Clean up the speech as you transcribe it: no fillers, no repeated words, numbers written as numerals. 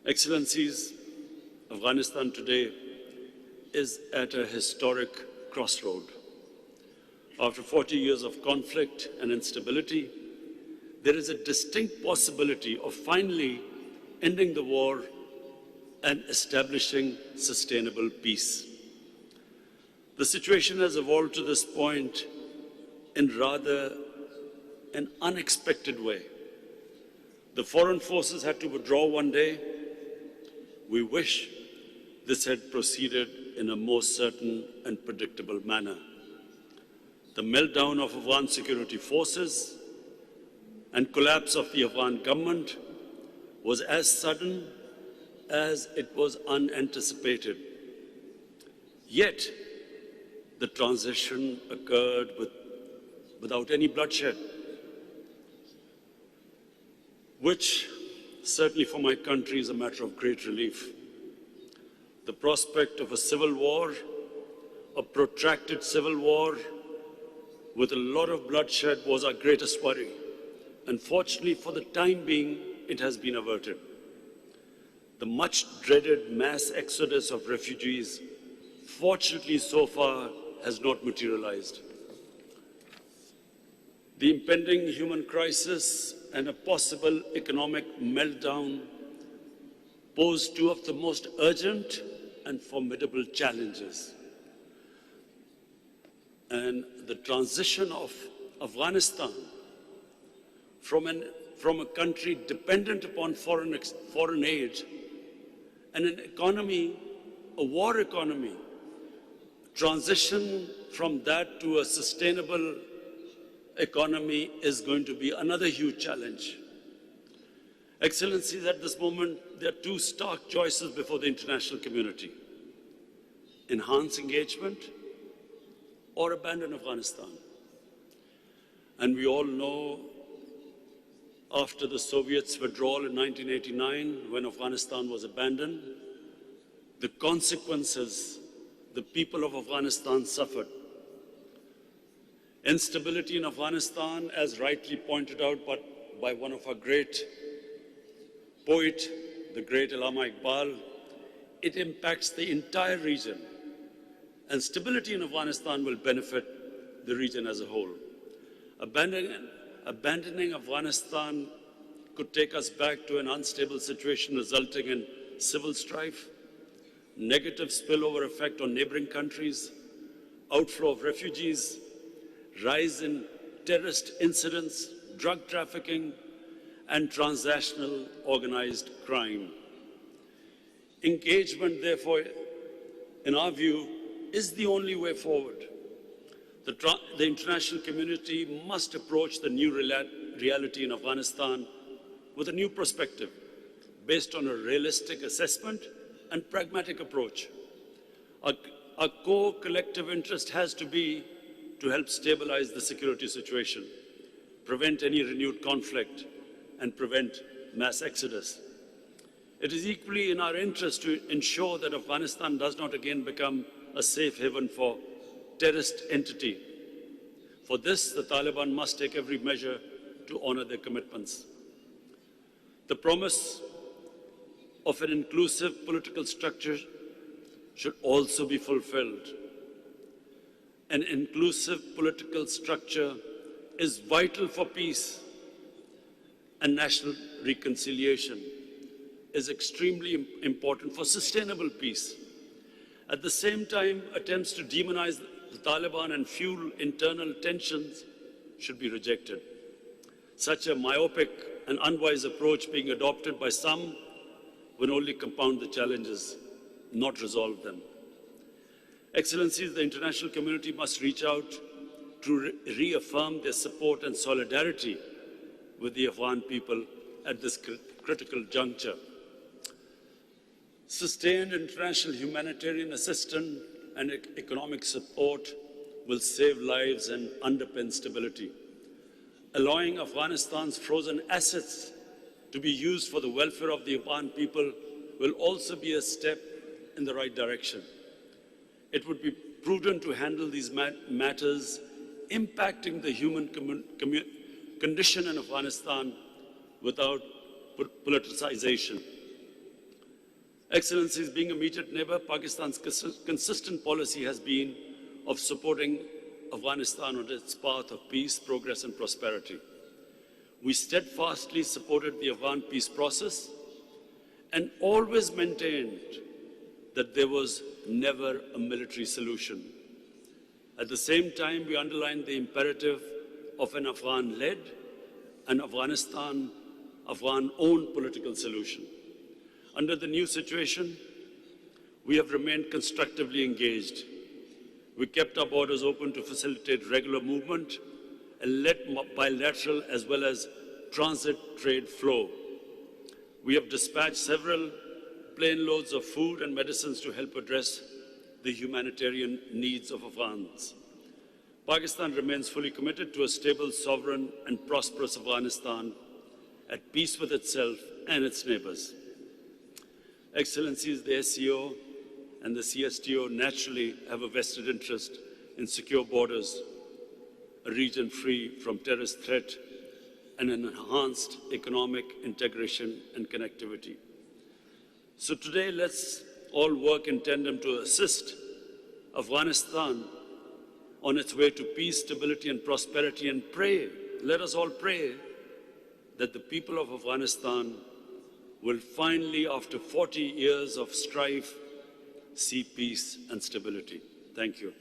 Excellencies, Afghanistan today is at a historic crossroad. After 40 years of conflict and instability, there is a distinct possibility of finally ending the war and establishing sustainable peace. The situation has evolved to this point in rather an unexpected way. The foreign forces had to withdraw one day. We wish this had proceeded in a more certain and predictable manner. The meltdown of Afghan security forces and collapse of the Afghan government was as sudden as it was unanticipated. Yet, the transition occurred without any bloodshed, which certainly for my country is a matter of great relief. The prospect of a civil war, a protracted civil war with a lot of bloodshed was our greatest worry. Unfortunately, for the time being, it has been averted. The much dreaded mass exodus of refugees, fortunately so far, has not materialized. The impending human crisis and a possible economic meltdown pose two of the most urgent and formidable challenges. And the transition of Afghanistan from a country dependent upon foreign aid and an economy, a war economy, transition from that to a sustainable economy is going to be another huge challenge. Excellencies, at this moment, there are two stark choices before the international community: enhance engagement or abandon Afghanistan. And we all know, after the Soviets' withdrawal in 1989, when Afghanistan was abandoned, the consequences the people of Afghanistan suffered. Instability in Afghanistan, as rightly pointed out by one of our great poet, the great Allama Iqbal, it impacts the entire region. And stability in Afghanistan will benefit the region as a whole. Abandoning Afghanistan could take us back to an unstable situation resulting in civil strife, negative spillover effect on neighboring countries, outflow of refugees, rise in terrorist incidents, drug trafficking, and transnational organized crime. Engagement, therefore, in our view, is the only way forward. The international community must approach the new reality in Afghanistan with a new perspective, based on a realistic assessment and pragmatic approach. Our core collective interest has to be to help stabilize the security situation, prevent any renewed conflict, and prevent mass exodus. It is equally in our interest to ensure that Afghanistan does not again become a safe haven for terrorist entity. For this, the Taliban must take every measure to honor their commitments. The promise of an inclusive political structure should also be fulfilled. An inclusive political structure is vital for peace, and national reconciliation is extremely important for sustainable peace. At the same time, attempts to demonize the Taliban and fuel internal tensions should be rejected. Such a myopic and unwise approach being adopted by some will only compound the challenges, not resolve them. Excellencies, the international community must reach out to reaffirm their support and solidarity with the Afghan people at this critical juncture. Sustained international humanitarian assistance and economic support will save lives and underpin stability. Allowing Afghanistan's frozen assets to be used for the welfare of the Afghan people will also be a step in the right direction. It would be prudent to handle these matters impacting the human condition in Afghanistan without politicization. Excellencies, being a immediate neighbor, Pakistan's consistent policy has been of supporting Afghanistan on its path of peace, progress and prosperity. We steadfastly supported the Afghan peace process and always maintained that there was never a military solution. At the same time, we underlined the imperative of an Afghan-led and Afghan-owned political solution. Under the new situation, we have remained constructively engaged. We kept our borders open to facilitate regular movement and let bilateral as well as transit trade flow. We have dispatched several plane loads of food and medicines to help address the humanitarian needs of Afghans. Pakistan remains fully committed to a stable, sovereign and prosperous Afghanistan at peace with itself and its neighbors. Excellencies, the SCO and the CSTO naturally have a vested interest in secure borders, a region free from terrorist threat, and an enhanced economic integration and connectivity. So today, let's all work in tandem to assist Afghanistan on its way to peace, stability, and prosperity, and pray. Let us all pray that the people of Afghanistan will finally, after 40 years of strife, see peace and stability. Thank you.